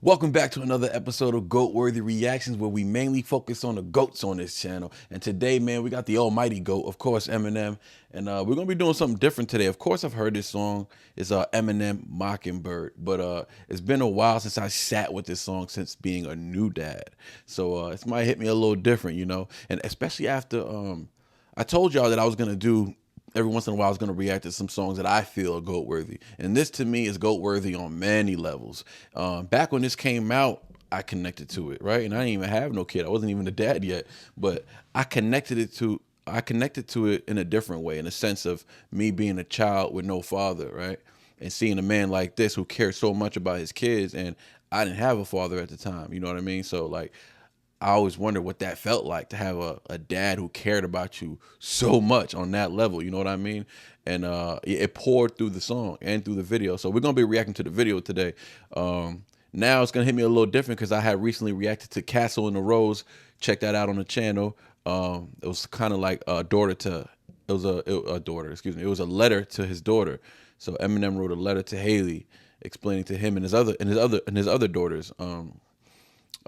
Welcome back to another episode of Goat Worthy Reactions, where we mainly focus on the goats on this channel. And today, man, we got the almighty goat, of course, Eminem. And we're gonna be doing something different today. Of course, I've heard this song. It's Eminem Mockingbird, but it's been a while since I sat with this song since being a new dad. So it might hit me a little different, you know. And especially after I told y'all that I was gonna do. Every once in a while, I was going to react to some songs that I feel are GOAT worthy. And this, to me, is GOAT worthy on many levels. Back when this came out, I connected to it, right? And I didn't even have no kid. I wasn't even a dad yet. But I connected to it in a different way, in a sense of me being a child with no father, right? And seeing a man like this who cares so much about his kids. And I didn't have a father at the time, you know what I mean? So, like, I always wondered what that felt like, to have a dad who cared about you so much on that level, you know what I mean? And it poured through the song and through the video. So we're going to be reacting to the video today. Now it's going to hit me a little different because I had recently reacted to Castle in the Rose. Check that out on the channel. It was kind of like a daughter to, it was a daughter, excuse me. It was a letter to his daughter. So Eminem wrote a letter to Haley explaining to him and his other daughters,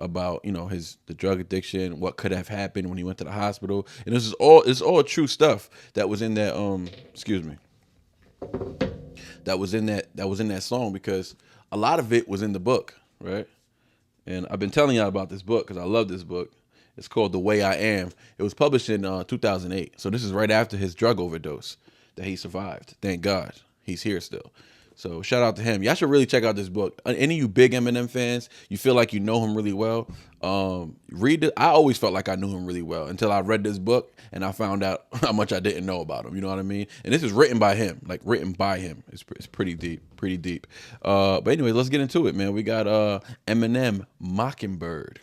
about, you know, the drug addiction, what could have happened when he went to the hospital. And it's all true stuff that was in that that was in that song, because a lot of it was in the book, right? And I've been telling y'all about this book because I love this book. It's called The Way I Am. It was published in 2008. So this is right after his drug overdose that he survived. Thank God he's here still. So shout out to him. Y'all should really check out this book. Any of you big Eminem fans, you feel like you know him really well, read it. I always felt like I knew him really well until I read this book and I found out how much I didn't know about him. You know what I mean? And this is written by him, like written by him. It's pretty deep, pretty deep. But anyway, let's get into it, man. We got Eminem Mockingbird.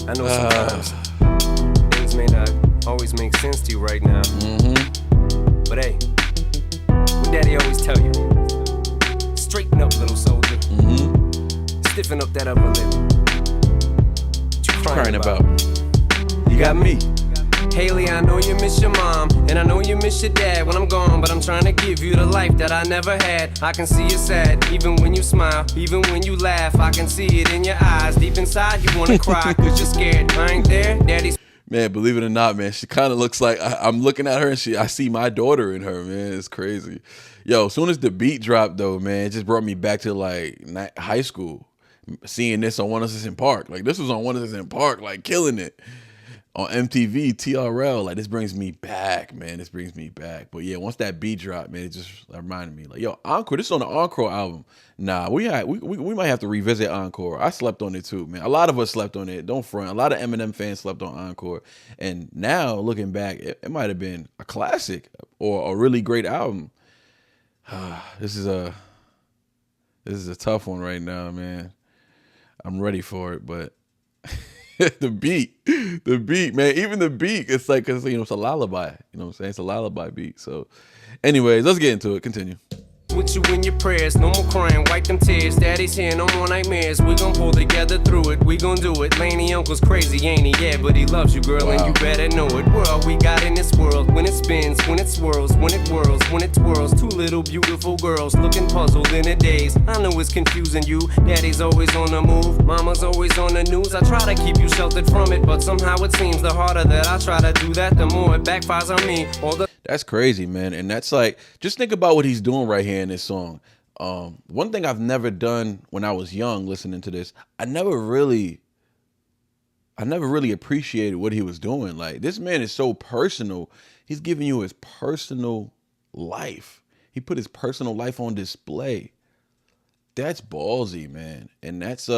I know sometimes things may not always make sense to you right now. But hey, what daddy always tell you? Straighten up, little soldier. Stiffen up that upper lip. What you crying about? You got me. Haley, I know you miss your mom, and I know you miss your dad when I'm gone, but I'm trying to give you the life that I never had. I can see you sad, even when you smile, even when you laugh. I can see it in your eyes. Deep inside, you wanna cry, cause you're scared. I ain't there, daddy's. Man, believe it or not, man, she kind of looks like, I'm looking at her and I see my daughter in her, man. It's crazy. Yo, as soon as the beat dropped, though, man, it just brought me back to, like, high school. Seeing this on 106 & Park. Like, this was on 106 & Park, like, killing it. On MTV, TRL, like, this brings me back, man. This brings me back. But yeah, once that beat dropped, man, it just reminded me, like, yo, Encore. This is on the Encore album. Nah, we might have to revisit Encore. I slept on it too, man. A lot of us slept on it. Don't front. A lot of Eminem fans slept on Encore. And now looking back, it might have been a classic or a really great album. This is a tough one right now, man. I'm ready for it, but. the beat, man, even the beat, it's like, cause, you know, it's a lullaby, you know what I'm saying? It's a lullaby beat. So anyways, let's get into it. Continue. With you in your prayers, no more crying, wipe them tears. Daddy's here, no more nightmares. We gon' pull together through it, we gon' do it. Laney uncle's crazy, ain't he? Yeah, but he loves you, girl, and you better know it. We're all we got in this world. When it spins, when it swirls, when it whirls, when it twirls. Two little beautiful girls looking puzzled in a daze. I know it's confusing you. Daddy's always on the move, mama's always on the news. I try to keep you sheltered from it, but somehow it seems the harder that I try to do that, the more it backfires on me. That's crazy, man. And that's like, just think about what he's doing right here in this song. One thing I've never done when I was young listening to this, I never really appreciated what he was doing. Like, this man is so personal. He's giving you his personal life. He put his personal life on display. That's ballsy, man. And that's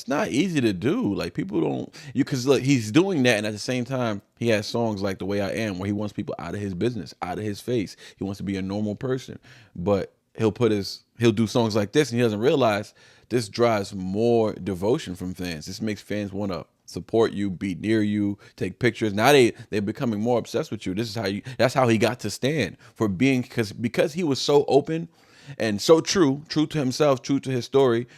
not easy to do. Like, people don't, because look, he's doing that, and at the same time, he has songs like The Way I Am, where he wants people out of his business, out of his face. He wants to be a normal person, but he'll do songs like this, and he doesn't realize this drives more devotion from fans. This makes fans want to support you, be near you, take pictures. Now they're becoming more obsessed with you. That's how he got to stand, for being, because he was so open and so true to himself, true to his story.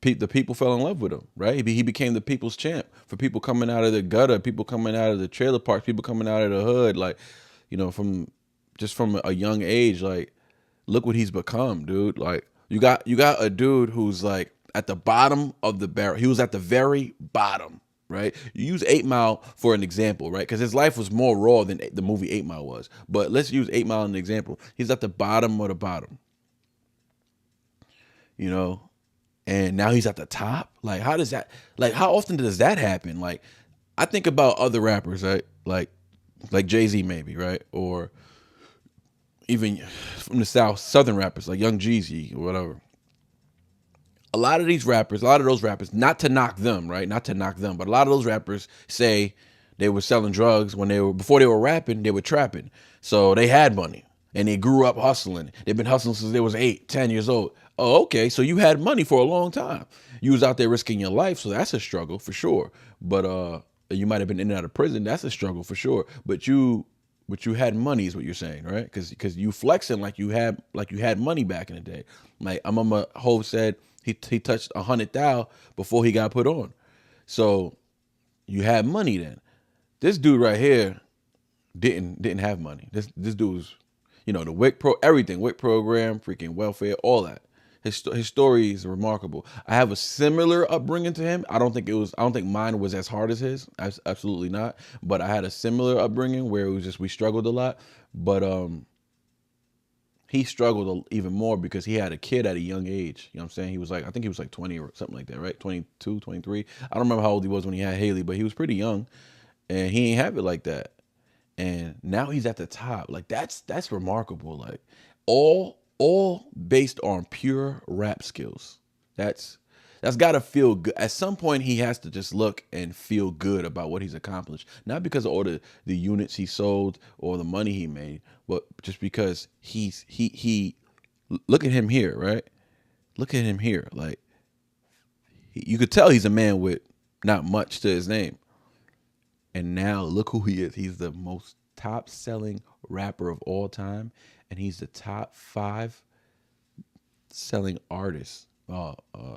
the people fell in love with him, right? He became the people's champ for people coming out of the gutter, people coming out of the trailer parks, people coming out of the hood, like, from a young age. Like, look what he's become, dude. Like, you got a dude who's like at the bottom of the barrel. He was at the very bottom, right? You use 8 Mile for an example, right? Because his life was more raw than the movie 8 Mile was. But let's use 8 Mile as an example. He's at the bottom of the bottom, and now he's at the top. Like, how often does that happen? Like, I think about other rappers, right? Like Jay-Z maybe, right? Or even from the Southern rappers like Young Jeezy or whatever. A lot of those rappers, not to knock them, right? Not to knock them, but a lot of those rappers say they were selling drugs before they were rapping, they were trapping. So they had money and they grew up hustling. They've been hustling since they was 8, 10 years old. Oh, okay. So you had money for a long time. You was out there risking your life. So that's a struggle for sure. But you might have been in and out of prison. That's a struggle for sure. But you had money is what you're saying, right? Because you flexing like you had money back in the day. Like, I remember Hov said he touched 100,000 before he got put on. So you had money then. This dude right here didn't have money. This dude was, the everything, WIC program, freaking welfare, all that. His story is remarkable. I have a similar upbringing to him. I don't think mine was as hard as his. Absolutely not. But I had a similar upbringing where it was just, we struggled a lot. But he struggled even more because he had a kid at a young age. You know what I'm saying? I think he was like 20 or something like that, right? 22, 23. I don't remember how old he was when he had Haley, but he was pretty young, and he ain't have it like that. And now he's at the top. Like, that's remarkable. Like, all based on pure rap skills. That's got to feel good. At some point, he has to just look and feel good about what he's accomplished. Not because of all the units he sold or the money he made, but just because he look at him here, right? Look at him here. Like, you could tell he's a man with not much to his name. And now look who he is. He's the most top-selling rapper of all time, and he's the top 5 selling artist,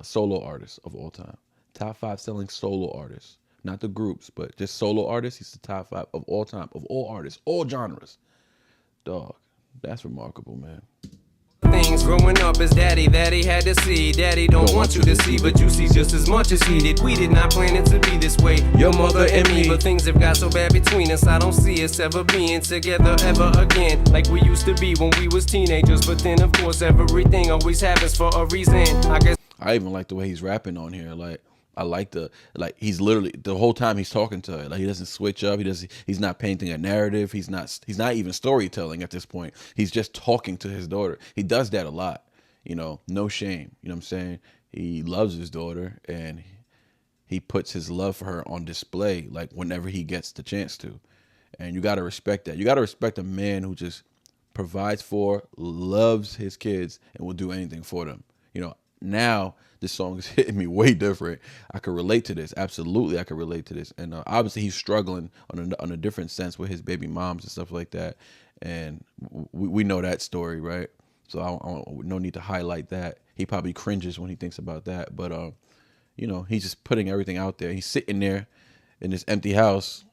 solo artist of all time. Top 5 selling solo artists, not the groups, but just solo artists. He's the top 5 of all time, of all artists, all genres. Dog, that's remarkable, man. Things growing up as daddy that he had to see. Daddy don't want you to see, but you see just as much as he did. We did not plan it to be this way, your mother and me, but things have got so bad between us. I don't see us ever being together ever again, like we used to be when we was teenagers. But then of course everything always happens for a reason. I even like the way he's rapping on here. Like, I like he's literally the whole time he's talking to her. Like, he doesn't switch up. He's not painting a narrative. He's not even storytelling at this point. He's just talking to his daughter. He does that a lot. No shame. You know what I'm saying? He loves his daughter, and he puts his love for her on display, like, whenever he gets the chance to. And you got to respect that. You got to respect a man who just provides for, loves his kids, and will do anything for them. Now this song is hitting me way different. I could relate to this. Absolutely, I could relate to this. And obviously, he's struggling on a different sense with his baby moms and stuff like that. And we know that story, right? So I no need to highlight that. He probably cringes when he thinks about that. But he's just putting everything out there. He's sitting there in this empty house,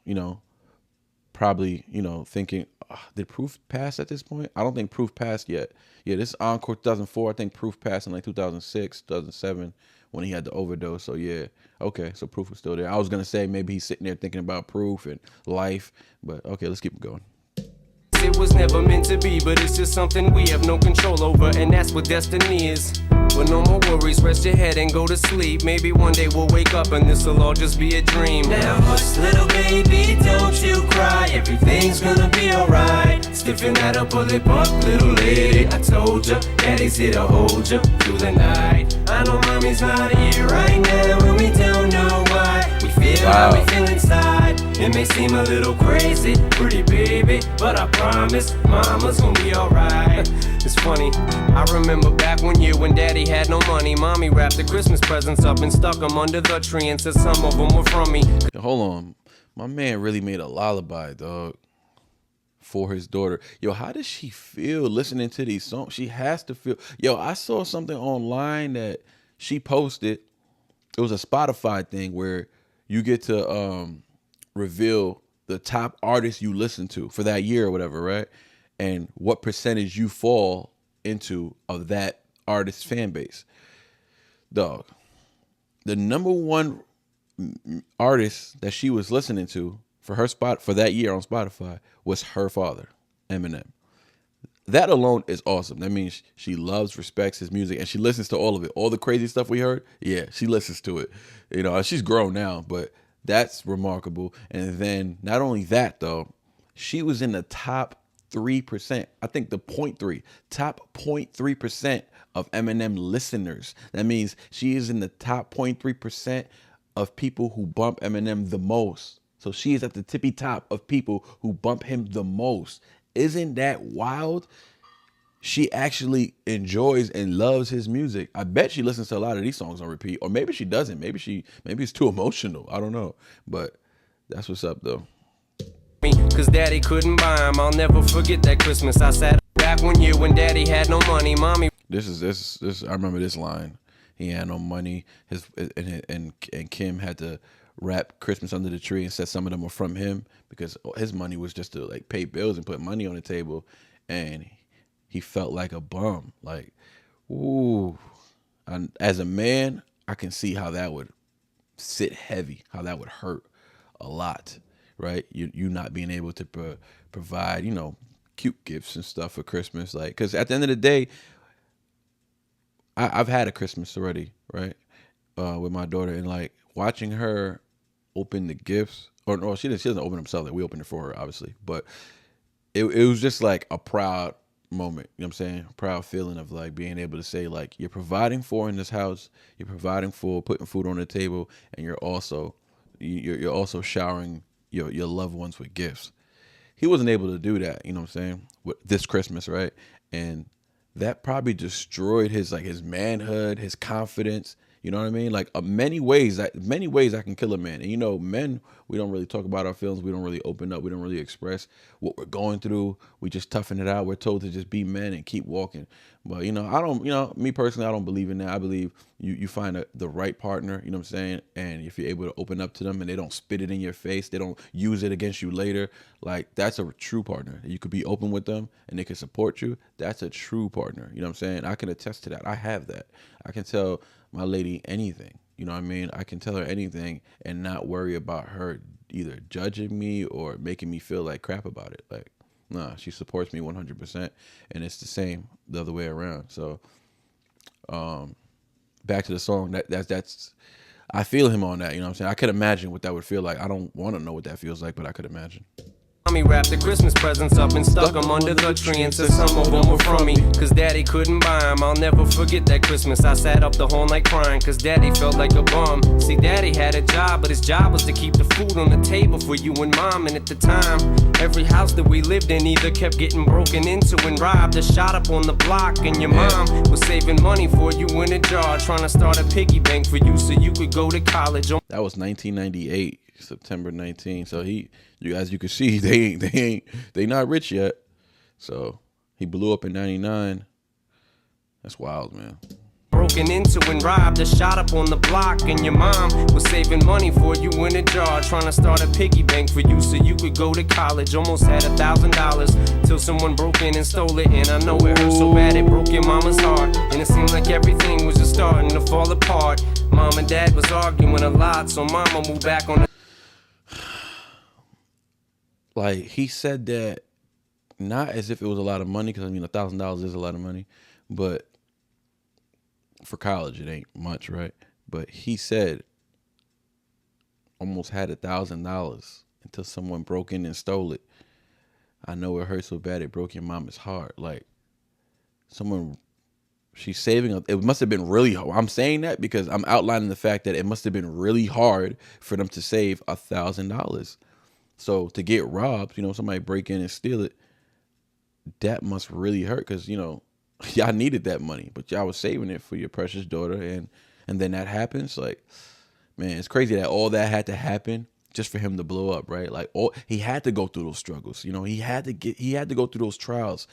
probably, thinking, did Proof pass at this point? I don't think Proof passed yet. Yeah, this is Encore 2004. I think Proof passed in like 2006, 2007 when he had the overdose. So yeah, okay, so Proof was still there. I was going to say maybe he's sitting there thinking about Proof and life, but okay, let's keep it going. It was never meant to be, but it's just something we have no control over, and that's what destiny is. But no more worries, rest your head and go to sleep. Maybe one day we'll wake up and this'll all just be a dream. Now hush, little baby, don't you cry. Everything's gonna be alright. Stiffen that up, pull it up, little lady. I told ya, daddy's here to hold ya through the night. I know mommy's not here right now, and we don't know why. We feel how we feel inside. It may seem a little crazy, pretty baby, but I promise mama's gonna be alright. It's funny, I remember back one year when daddy had no money. Mommy wrapped the Christmas presents up and stuck them under the tree and said some of them were from me. Hold on, my man really made a lullaby, dog, for his daughter. Yo, how does she feel listening to these songs? She has to feel. Yo, I saw something online that she posted it was a Spotify thing where you get to reveal the top artists you listen to for that year or whatever, right? And what percentage you fall into of that artist's fan base. Dog, the number one artist that she was listening to for her spot for that year on Spotify was her father, Eminem. That alone is awesome. That means she loves, respects his music, and she listens to all of it. All the crazy stuff we heard, yeah, she listens to it. You know, she's grown now, but that's remarkable. And then not only that though, she was in the top 3%. I think the 0.3, top 0.3% of Eminem listeners. That means she is in the top 0.3% of people who bump Eminem the most. So she is at the tippy top of people who bump him the most. Isn't that wild? She actually enjoys and loves his music. I bet she listens to a lot of these songs on repeat, or maybe she doesn't. Maybe it's too emotional. I don't know, but that's what's up though. Cause daddy couldn't buy him. I'll never forget that Christmas. I sat back one year when daddy had no money. Mommy. This. I remember this line. He had no money. And Kim had to wrap Christmas under the tree and said some of them were from him because his money was just to like pay bills and put money on the table, and he felt like a bum. Like, ooh. And as a man, I can see how that would sit heavy, how that would hurt a lot, right? You not being able to provide, you know, cute gifts and stuff for Christmas, like, because at the end of the day, I've had a Christmas already, right, with my daughter, and like watching her open the gifts, or no, she doesn't open them herself. Like, we opened it for her, obviously, but it was just like a proud moment. You know what I'm saying? Proud feeling of like being able to say like you're providing for in this house, you're providing for, putting food on the table, and you're also showering your loved ones with gifts. He wasn't able to do that, you know what I'm saying, with this Christmas, right? And that probably destroyed his manhood, his confidence. You know what I mean? Like many ways I can kill a man. And you know, men, we don't really talk about our feelings. We don't really open up. We don't really express what we're going through. We just toughen it out. We're told to just be men and keep walking. But you know, me personally, I don't believe in that. I believe you find the right partner, you know what I'm saying? And if you're able to open up to them and they don't spit it in your face, they don't use it against you later, like that's a true partner. You could be open with them and they can support you. That's a true partner. You know what I'm saying? I can attest to that. I have that. I can tell my lady anything, you know what I mean? I can tell her anything and not worry about her either judging me or making me feel like crap about it. Like, nah, she supports me 100%, and it's the same the other way around. So, back to the song, that's I feel him on that, you know what I'm saying? I could imagine what that would feel like. I don't want to know what that feels like, but I could imagine. Mommy wrapped the Christmas presents up and stuck them under the tree and said some of them were from me. Cause daddy couldn't buy them. I'll never forget that Christmas. I sat up the whole night crying cause daddy felt like a bum. See, daddy had a job, but his job was to keep the food on the table for you and mom. And at the time, every house that we lived in either kept getting broken into and robbed or shot up on the block. And your mom was saving money for you in a jar, trying to start a piggy bank for you so you could go to college. That was 1998. September 19. So as you can see, they not rich yet. So he blew up in 99. That's wild, man. Broken into and robbed or shot up on the block, and your mom was saving money for you in a jar, trying to start a piggy bank for you so you could go to college. Almost had $1,000 till someone broke in and stole it, and I know it hurt so bad it broke your mama's heart. And it seemed like everything was just starting to fall apart. Mom and dad was arguing a lot, so mama moved back on the Like, he said that not as if it was a lot of money, because I mean $1,000 is a lot of money, but for college it ain't much, right? But he said almost had $1,000 until someone broke in and stole it. I know it hurt so bad it broke your mama's heart. Like, she's saving. It must have been really hard. I'm saying that because I'm outlining the fact that it must have been really hard for them to save $1,000. So to get robbed, you know, somebody break in and steal it, that must really hurt because, you know, y'all needed that money, but y'all was saving it for your precious daughter. And then that happens. Like, man, it's crazy that all that had to happen just for him to blow up, right? Like, he had to go through those struggles. You know, he had to go through those trials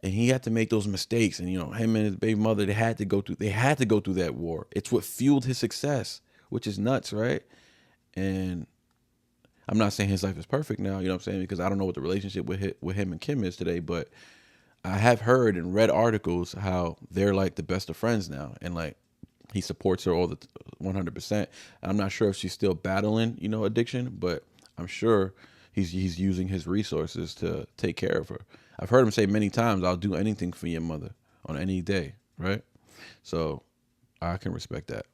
and he had to make those mistakes. And him and his baby mother, they had to go through that war. It's what fueled his success, which is nuts, right? And I'm not saying his life is perfect now, you know what I'm saying, because I don't know what the relationship with him and Kim is today, but I have heard and read articles how they're like the best of friends now, and like he supports her all the 100%. I'm not sure if she's still battling, addiction, but I'm sure he's using his resources to take care of her. I've heard him say many times, "I'll do anything for your mother on any day," right? So I can respect that.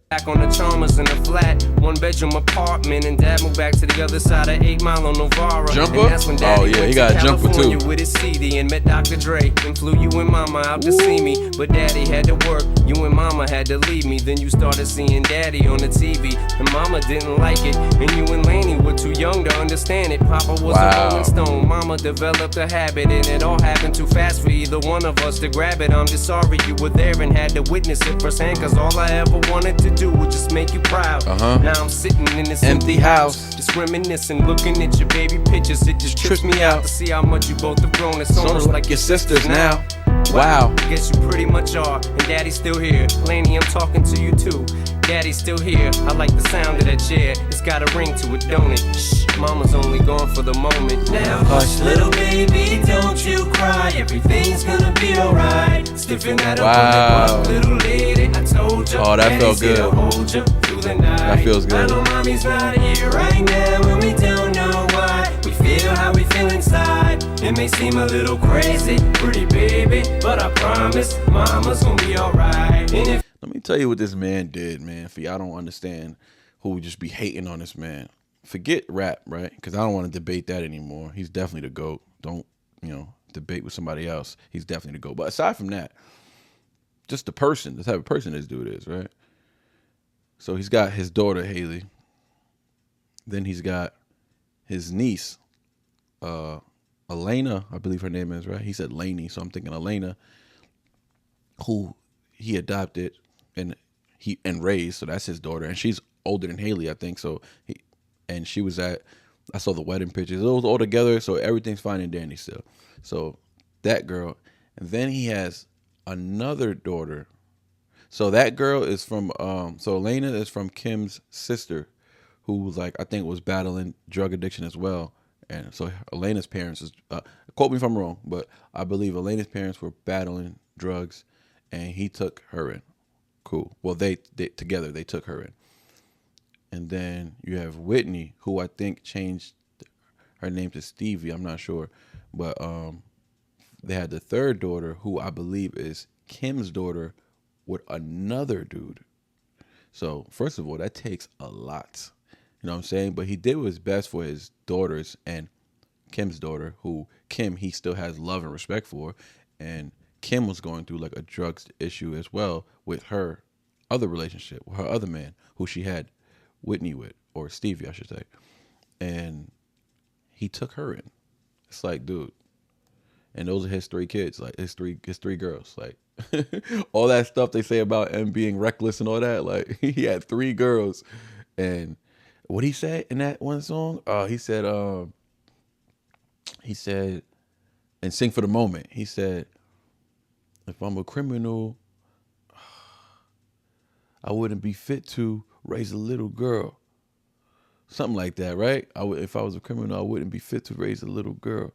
Back on the Chalmers in a flat, 1-bedroom apartment, and Dad moved back to the other side of 8 Mile on Novara. Jumper? And that's when Daddy Yeah, went he got to a jumper California too. with his CD and met Dr. Dre. And flew you and Mama out to see me, but Daddy had to work. You and Mama had to leave me. Then you started seeing Daddy on the TV, and Mama didn't like it. And you and Laney were too young to understand it. Papa was a Rolling Stone. Mama developed a habit, and it all happened too fast for either one of us to grab it. I'm just sorry you were there and had to witness it firsthand, cause all I ever wanted to do was just make you proud. Now I'm sitting in this empty house, just reminiscing, looking at your baby pictures. It just trips me out to see how much you both have grown. It's almost like your sisters now. Wow. I guess you pretty much are, and Daddy's still here. Laney, I'm talking to you too. Daddy's still here. I like the sound of that chair. It's got a ring to it, don't it? Shh, Mama's only gone for the moment. Now hush, little baby, don't you cry. Everything's gonna be alright. Stiffen that up on the little lady. I told you. Oh, that felt good. Hold you through the night. That feels good. I know Mommy's not here right now, and we don't know why. We feel how we feel inside. It may seem a little crazy, pretty baby, but I promise Mama's gonna be alright. And if Let me tell you what this man did, man. For y'all don't understand who would just be hating on this man. Forget rap, right? Because I don't want to debate that anymore. He's definitely the GOAT. Don't, debate with somebody else. He's definitely the GOAT. But aside from that, just the person, the type of person this dude is, right? So he's got his daughter, Haley. Then he's got his niece, Elena, I believe her name is, right? He said Laney, so I'm thinking Elena, who he adopted and raised, so that's his daughter, and she's older than Haley, I think. So she was I saw the wedding pictures. It was all together, so everything's fine and dandy still. So that girl, and then he has another daughter. So that girl is from so Elena is from Kim's sister, who was I think was battling drug addiction as well. And so Elena's parents is quote me if I'm wrong, but I believe Elena's parents were battling drugs, and he took her in. Cool. Well, they together they took her in. And then you have Whitney, who I think changed her name to Stevie. I'm not sure, but they had the third daughter, who I believe is Kim's daughter, with another dude. So first of all, that takes a lot. You know what I'm saying? But he did his best for his daughters, and Kim's daughter, who Kim he still has love and respect for, and Kim was going through a drugs issue as well with her other relationship, with her other man, who she had Whitney with, or Stevie, I should say. And he took her in. It's dude. And those are his 3 kids, his three girls. All that stuff they say about him being reckless and all that, he had 3 girls. And what he said in that one song, he said, and Sing for the Moment, he said, if I'm a criminal, I wouldn't be fit to raise a little girl. Something like that, right? If I was a criminal, I wouldn't be fit to raise a little girl.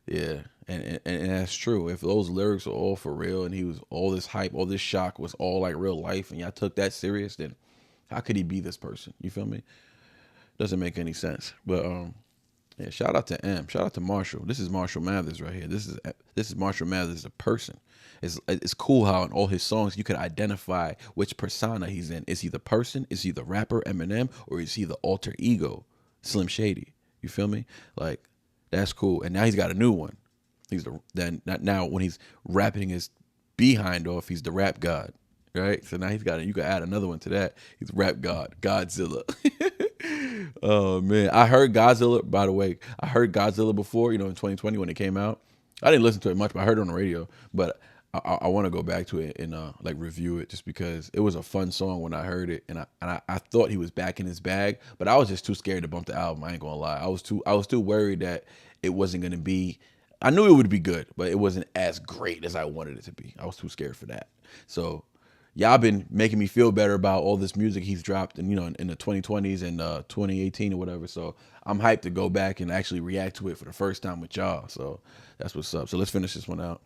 Yeah, and that's true. If those lyrics are all for real, and he was all this hype, all this shock was all real life, and y'all took that serious, then how could he be this person? You feel me? Doesn't make any sense. But yeah, shout out to M. Shout out to Marshall. This is Marshall Mathers right here. This is Marshall Mathers, a person. It's cool how in all his songs you could identify which persona he's in. Is he the person? Is he the rapper Eminem? Or is he the alter ego Slim Shady? You feel me? That's cool. And now he's got a new one. Now when he's rapping his behind off, he's the rap god, right? So now you can add another one to that. He's rap god, Godzilla. Oh man, I heard Godzilla. By the way, I heard Godzilla before. In 2020 when it came out. I didn't listen to it much, but I heard it on the radio. But I want to go back to it and review it, just because it was a fun song when I heard it, and I thought he was back in his bag, but I was just too scared to bump the album. I ain't gonna lie, I was too worried that it wasn't gonna be I knew it would be good, but it wasn't as great as I wanted it to be. I was too scared for that. So y'all been making me feel better about all this music he's dropped, and in the 2020s and 2018 or whatever. So I'm hyped to go back and actually react to it for the first time with y'all. So that's what's up. So let's finish this one out.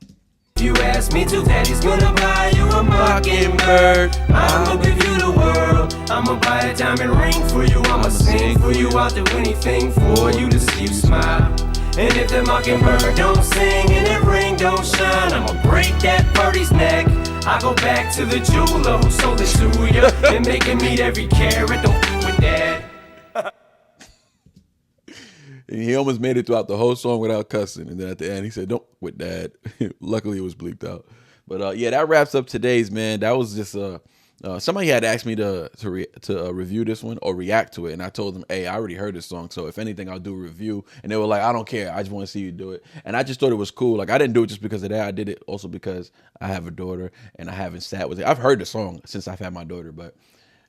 You ask me to, daddy's gonna buy you a Mockingbird. I'ma give you the world. I'ma buy a diamond ring for you. I'ma sing for you. I'll do anything for you to see you smile. And if the Mockingbird don't sing and that ring don't shine, I'ma break that birdie's neck. I go back to the jeweler who sold it to you and make him meet every carat. Don't f with that. And he almost made it throughout the whole song without cussing. And then at the end, he said, "Don't with that." Luckily, it was bleeped out. But yeah, that wraps up today's, man. That was just somebody had asked me to review this one or react to it, and I told them, "Hey, I already heard this song, so if anything, I'll do a review." And they were like, "I don't care. I just want to see you do it." And I just thought it was cool. Like, I didn't do it just because of that. I did it also because I have a daughter, and I haven't sat with it. I've heard the song since I've had my daughter,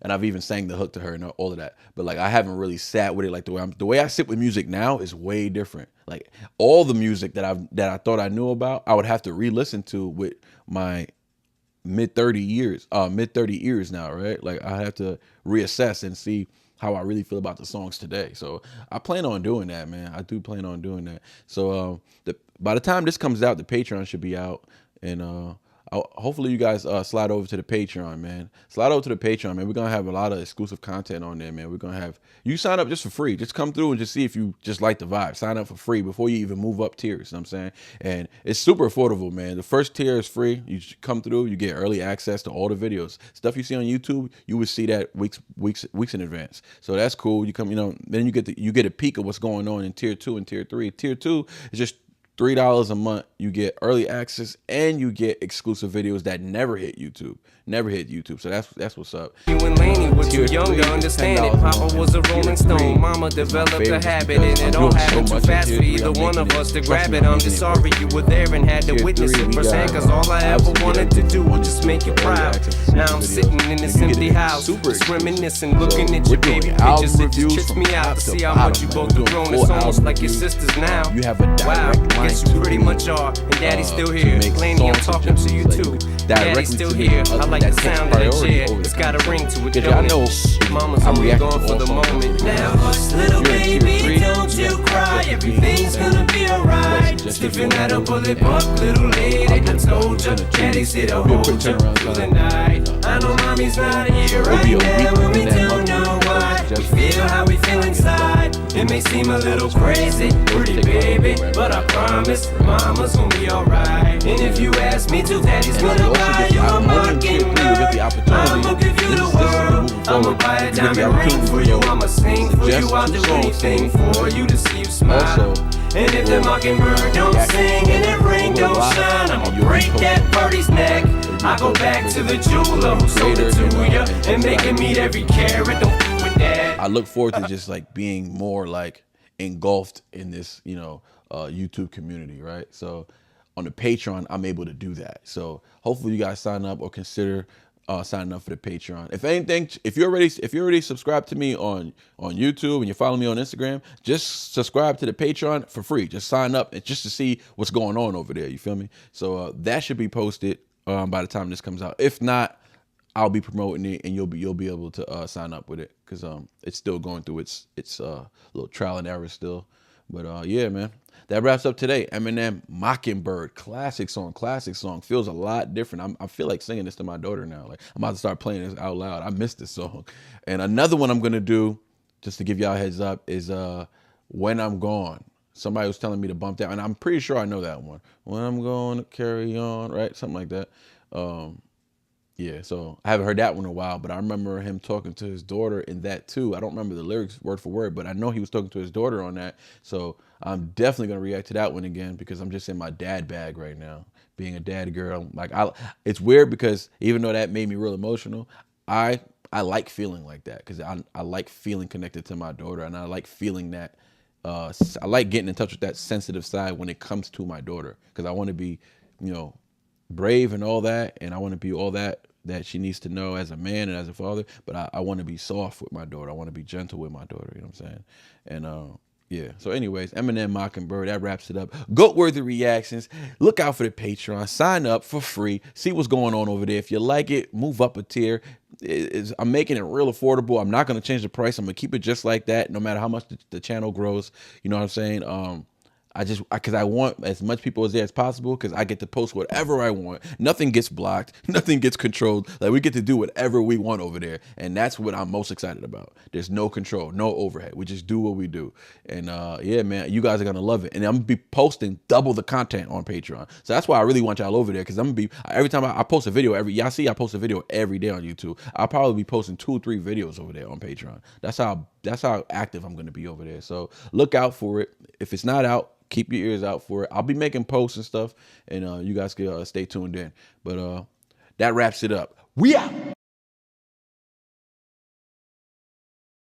and I've even sang the hook to her and all of that. But like, I haven't really sat with it like the way I sit with music now is way different. Like, all the music that I thought I knew about, I would have to re-listen to with my mid 30 ears now, right? Like, I have to reassess and see how I really feel about the songs today. So I plan on doing that, man. I do plan on doing that. So by the time this comes out, the Patreon should be out, and hopefully you guys slide over to the Patreon, man. Slide over to the Patreon, man. We're gonna have a lot of exclusive content on there, man. We're gonna have you sign up just for free. Just come through and just see if you just like the vibe. Sign up for free before you even move up tiers. You know what I'm saying? And it's super affordable, man. The first tier is free. You come through, you get early access to all the videos. Stuff you see on YouTube, you would see that weeks in advance. So that's cool. You come, then you get a peek of what's going on in tier 2 and tier 3. Tier 2 is just $3 a month. You get early access and you get exclusive videos that never hit YouTube. So that's what's up. You and Laney were too young to understand it. Papa was a rolling stone. Mama developed a habit, and it all happened too fast for either one of us to grab it. I'm just sorry you were there and had to witness it firsthand, cause all I ever wanted to do was just make you proud. Now I'm sitting in this empty house, just reminiscing, looking at your baby pictures. It just trips me out to see how much you both have grown. It's almost like your sisters now. Wow, I guess you pretty much are. And Daddy's still here. Laney, I'm talking to you too. Daddy's still here. I like the sound of that chair. It's got a ring to it, don't it? Mama's only gone for the moment. Now hush, little baby, don't you cry. Everything's gonna be alright. Stiffen that up, pull it up, little lady. I told you, Daddy's here to hold you through the night. I know mommy's not here right now, and we don't know why. We feel how we feel inside. It may seem a little crazy, pretty baby, but I promise mama's gonna be alright. And if you ask me to, Daddy's gonna buy you a Mockingbird. I'ma give you the world. I'ma buy a diamond ring for you. I'ma sing for you. I'll do anything for you to see you smile. And if the Mockingbird don't sing and that ring don't shine, I'ma break that birdie's neck. I go back to the jeweler who sold it to you and make him meet every carat. Don't f with that. I look forward to just like being more like engulfed in this, YouTube community, right? So on the Patreon, I'm able to do that. So hopefully you guys sign up or consider signing up for the Patreon. If anything, if you're already subscribed to me on YouTube and you follow me on Instagram, just subscribe to the Patreon for free. Just sign up and just to see what's going on over there. You feel me? So that should be posted by the time this comes out. If not, I'll be promoting it and you'll be able to sign up with it because it's still going through its little trial and error still. But yeah, man. That wraps up today. Eminem, Mockingbird, classic song. Feels a lot different. I feel like singing this to my daughter now. Like, I'm about to start playing this out loud. I miss this song. And another one I'm gonna do, just to give y'all a heads up, is When I'm Gone. Somebody was telling me to bump that, and I'm pretty sure I know that one. When I'm going to carry on, right? Something like that. Yeah, so I haven't heard that one in a while, but I remember him talking to his daughter in that too. I don't remember the lyrics word for word, but I know he was talking to his daughter on that. So I'm definitely gonna react to that one again because I'm just in my dad bag right now. Being a dad girl, like it's weird because even though that made me real emotional, I like feeling like that because I like feeling connected to my daughter, and I like feeling that. I like getting in touch with that sensitive side when it comes to my daughter because I want to be, brave and all that, and I want to be all that she needs to know as a man and as a father, but I want to be soft with my daughter. I want to be gentle with my daughter, you know what I'm saying? And Yeah. So, anyways, Eminem, Mockingbird, that wraps it up. Goat-worthy reactions. Look out for the Patreon. Sign up for free. See what's going on over there. If you like it, move up a tier. I'm making it real affordable. I'm not going to change the price. I'm going to keep it just like that, no matter how much the channel grows. You know what I'm saying? Because I want as much people as there as possible, because I get to post whatever I want. Nothing gets blocked. Nothing gets controlled. Like, we get to do whatever we want over there. And that's what I'm most excited about. There's no control, no overhead. We just do what we do. And yeah, man, you guys are going to love it. And I'm going to be posting double the content on Patreon. So that's why I really want y'all over there, because I'm going to be, every time I post a video, y'all see I post a video every day on YouTube. I'll probably be posting 2 or 3 videos over there on Patreon. That's how active I'm going to be over there. So look out for it. If it's not out, keep your ears out for it. I'll be making posts and stuff, and you guys can stay tuned in. But that wraps it up. We out.